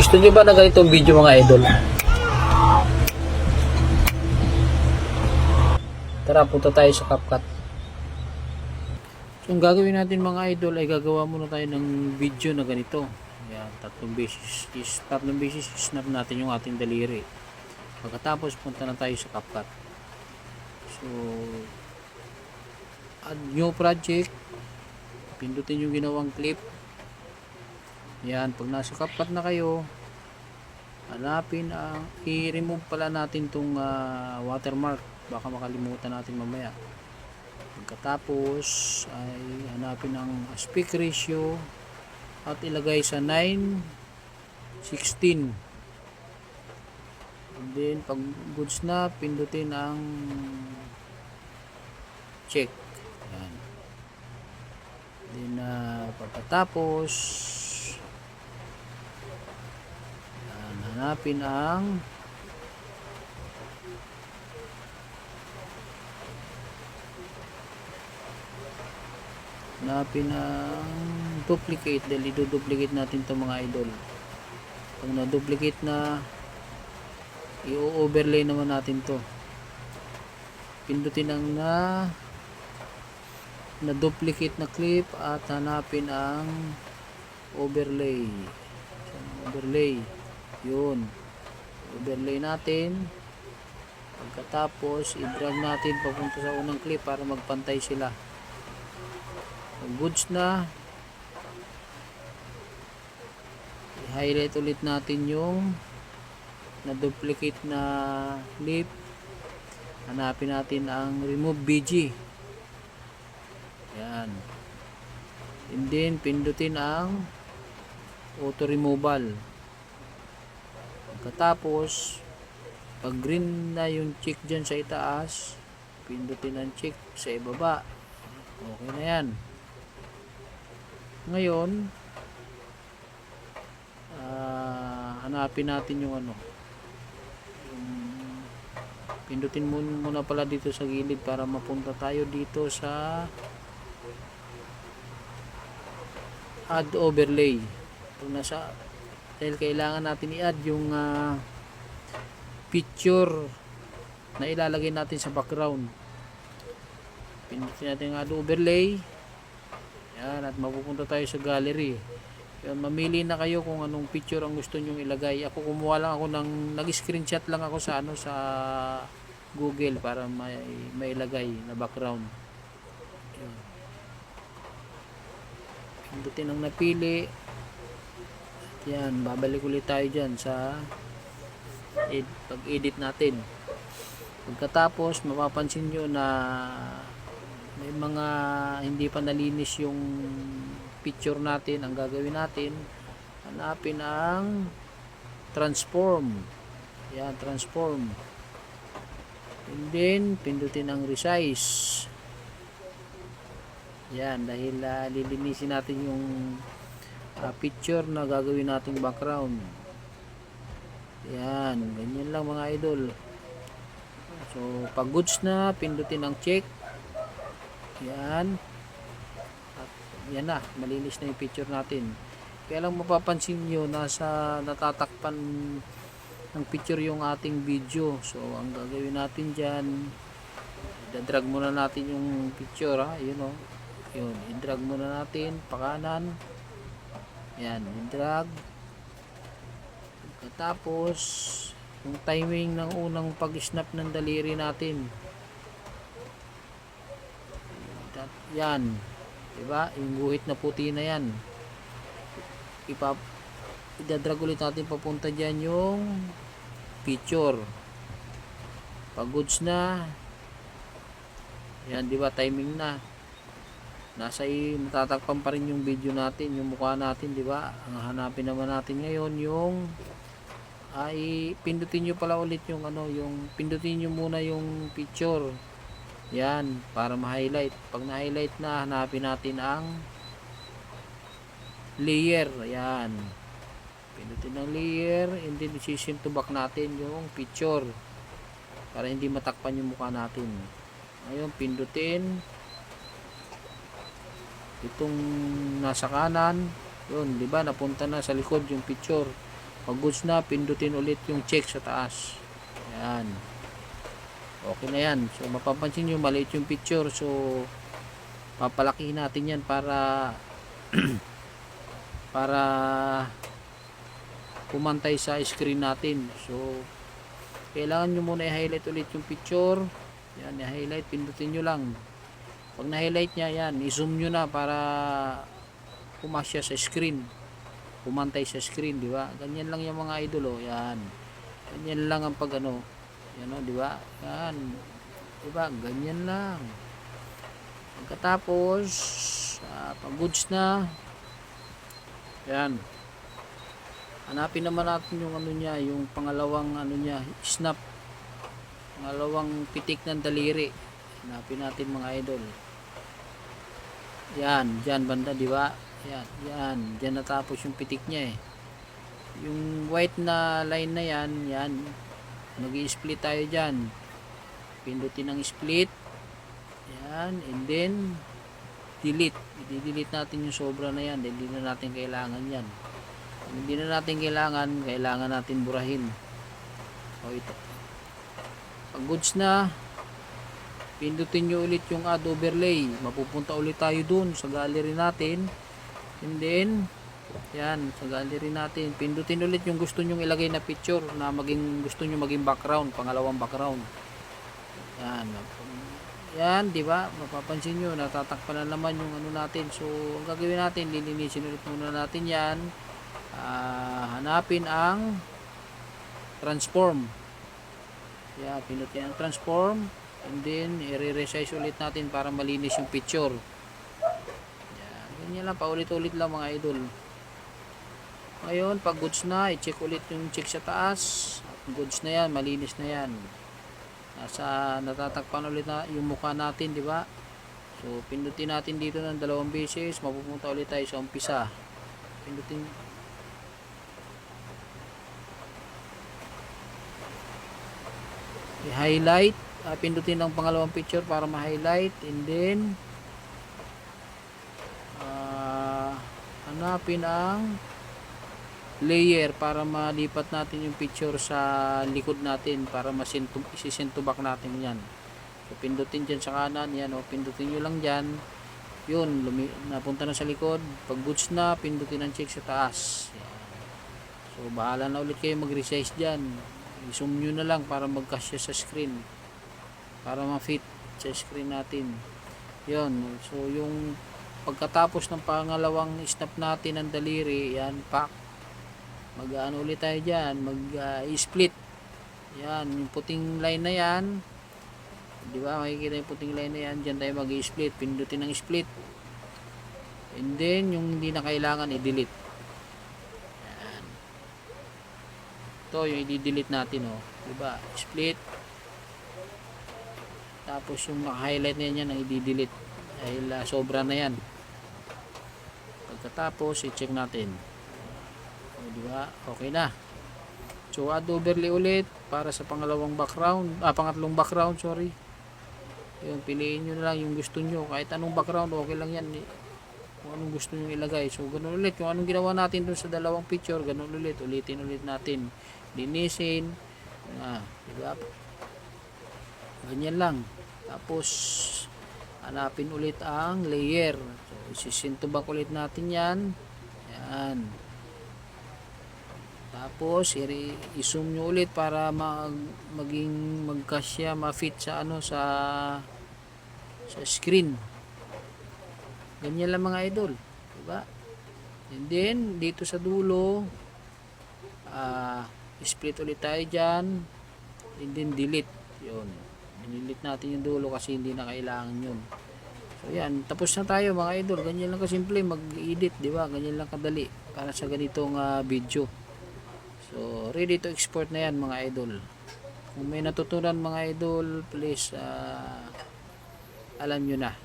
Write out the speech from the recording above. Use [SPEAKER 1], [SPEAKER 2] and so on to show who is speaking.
[SPEAKER 1] Gusto niyo ba na ganitong video mga idol? Tara, punta tayo sa CapCut. So, ang gagawin natin mga idol ay gagawa muna tayo ng video na ganito. Ayan, tatlong beses snap natin yung ating daliri. Pagkatapos punta na tayo sa CapCut. So, add new project. Pindutin yung ginawang clip. Yan, pag nasa CapCut na kayo, hanapin ang i-remove pala natin tong watermark, baka makalimutan natin mamaya. Pagkatapos ay hanapin ang aspect ratio at ilagay sa 9:16. And then pag goods na, pindutin ang check. Yan. Then pagkatapos hanapin ang duplicate, dahil i-duplicate natin to mga idol. Pag na-duplicate na, i-overlay naman natin to. Pindutin ang na-duplicate na clip at hanapin ang overlay. Overlay. Yun. Overlay natin. Pagkatapos, i-drag natin papunta sa unang clip para magpantay sila. Pag goods na, i-highlight ulit natin yung na-duplicate na clip. Hanapin natin ang remove BG. Yan. And then, pindutin ang auto removal. Pagkatapos, pag green na yung check dyan sa itaas, pindutin ang check sa ibaba. Okay na yan. Ngayon, hanapin natin yung pindutin muna pala dito sa gilid para mapunta tayo dito sa add overlay. Dahil kailangan natin i-add yung picture na ilalagay natin sa background. Pindutin natin ang add overlay. Yan, at mapupunta tayo sa gallery. Yan, mamili na kayo kung anong picture ang gusto nyong ilagay. Ako kumuha lang ako nag-screenshot lang ako sa sa Google para may ilagay na background. Yan. Pindutin ang napili. Yan, babalik ulit tayo dyan sa pag-edit natin. Pagkatapos, mapapansin nyo na may mga hindi pa nalinis yung picture natin. Ang gagawin natin, hanapin ang transform. Yan, transform. And then, pindutin ang resize. Yan, dahil lilinisin natin yung picture na gagawin nating background. Yan, ganyan lang mga idol. So, pag goods na, pindutin ang check. Yan. At yan na, malinis na yung picture natin. Kaya lang mapapansin nyo, natatakpan ng picture yung ating video. So, ang gagawin natin dyan, i-drag muna natin yung picture, yun o. Yun, i-drag muna natin, pakanan. Yan, i-drag. Pagkatapos, yung timing ng unang pag-snap ng daliri natin. Yan, diba? Yung guhit na puti na yan. Idadrag ulit natin papunta dyan yung picture. Pag goods na, yan, diba? Timing na. Natatakpan pa rin yung video natin, yung mukha natin, diba? Ang hanapin naman natin ngayon yung pindutin nyo pala ulit yung yung pindutin nyo muna yung picture. Yan, para ma-highlight. Pag na-highlight na, hanapin natin ang layer. Ayan. Pindutin ang layer, and then i-sim to back natin yung picture para hindi matakpan yung mukha natin. Ngayon, pindutin itong nasa kanan. Yun, di ba? Napunta na sa likod yung picture. Pag goods na, pindutin ulit yung check sa taas. Yan. Okay na yan. So mapapansin nyo maliit yung picture, so papalakihin natin yan para para pumantay sa screen natin. So kailangan nyo muna i-highlight ulit yung picture. Yan, i-highlight, pindutin nyo lang. Pag na-highlight nya, yan, i-zoom nyo na para pumasya sa screen, pumantay sa screen, di ba? Ganyan lang yung mga idol, oh. Yan. Ganyan lang ang pag ano. Yan, oh, di ba? Yan. Di ba? Ganyan lang. Pagkatapos, pag goods na, yan. Hanapin naman natin yung ano niya, yung pangalawang ano niya, snap. Pangalawang pitik ng daliri. Hanapin natin mga idol. Yan, diyan banda, di ba? Yan, yan. Diyan natapos yung pitik niya eh. Yung white na line na yan, yan. Mag-i-split tayo diyan. Pindutin ang split. Yan, and then delete. I-delete natin yung sobra na yan. Hindi na natin kailangan yan. Kung hindi na natin kailangan natin burahin. O ito. Pag goods na, pindutin nyo ulit yung add overlay. Mapupunta ulit tayo dun sa gallery natin. And then, yan, sa gallery natin. Pindutin ulit yung gusto nyo ilagay na picture na gusto nyo maging background, pangalawang background. Yan. Yan, di ba? Mapapansin nyo, natatakpan na naman yung ano natin. So, ang gagawin natin, lilinisin ulit muna natin yan. Hanapin ang transform. Yeah, pinutin ang transform, and then i-resize ulit natin para malinis yung picture. Yeah, ganyan lang, paulit-ulit lang mga idol. Ngayon, pag goods na, i-check ulit yung check sa taas. Goods na yan, malinis na yan. Natatakpan ulit na yung mukha natin, di ba? So, pindutin natin dito ng 2 beses, mapupunta ulit tayo sa umpisa. Pindutin i-highlight, pindutin ang pangalawang picture para ma-highlight, and then hanapin ang layer para malipat natin yung picture sa likod natin para isisinto back natin yan. So pindutin dyan sa kanan, yan o, pindutin nyo lang dyan, yun, napunta na sa likod. Pag goods na, pindutin ang check sa taas. Yan. So bahala na ulit kayo mag-resize dyan. I-zoom nyo na lang para magkasya sa screen, para ma-fit sa screen natin. Yun. So yung pagkatapos ng pangalawang snap natin ng daliri, yan, pack, mag-ano ulit tayo dyan, mag-split. Yan, yung puting line na yan, di ba, makikita yung puting line na yan, dyan tayo mag-split. Pindutin ng split, and then yung hindi na kailangan i-delete. Ito yung i-delete natin, oh, di ba? Split. Tapos yung naka-highlight na yan ang i-delete dahil sobra na yan. Pagkatapos i-check natin. O, di ba? Okay na. So add overlay ulit para sa pangalawang background, pangatlong background, sorry. Yung piliin niyo na lang yung gusto niyo, kahit anong background, okay lang yan. Kung anong gusto niyo ilagay. So ganun ulit, kung anong ginawa natin dun sa dalawang picture, ganun ulit, ulitin ulit natin. Linisin, diba? Ganyan lang. Tapos hanapin ulit ang layer. So isisinto back ulit natin yan. Yan. Tapos i-zoom nyo ulit para maging magkasya, ma-fit sa ano, sa screen. Ganyan lang mga idol, diba? And then dito sa dulo, split ulit tayo dyan, and then delete. Yun, delete natin yung dulo kasi hindi na kailangan yun. So yan, tapos na tayo mga idol. Ganyan lang kasimple mag-edit, diba? Ganyan lang kadali para sa ganitong video. So ready to export na yan mga idol. Kung may natutunan mga idol, please alam nyo na.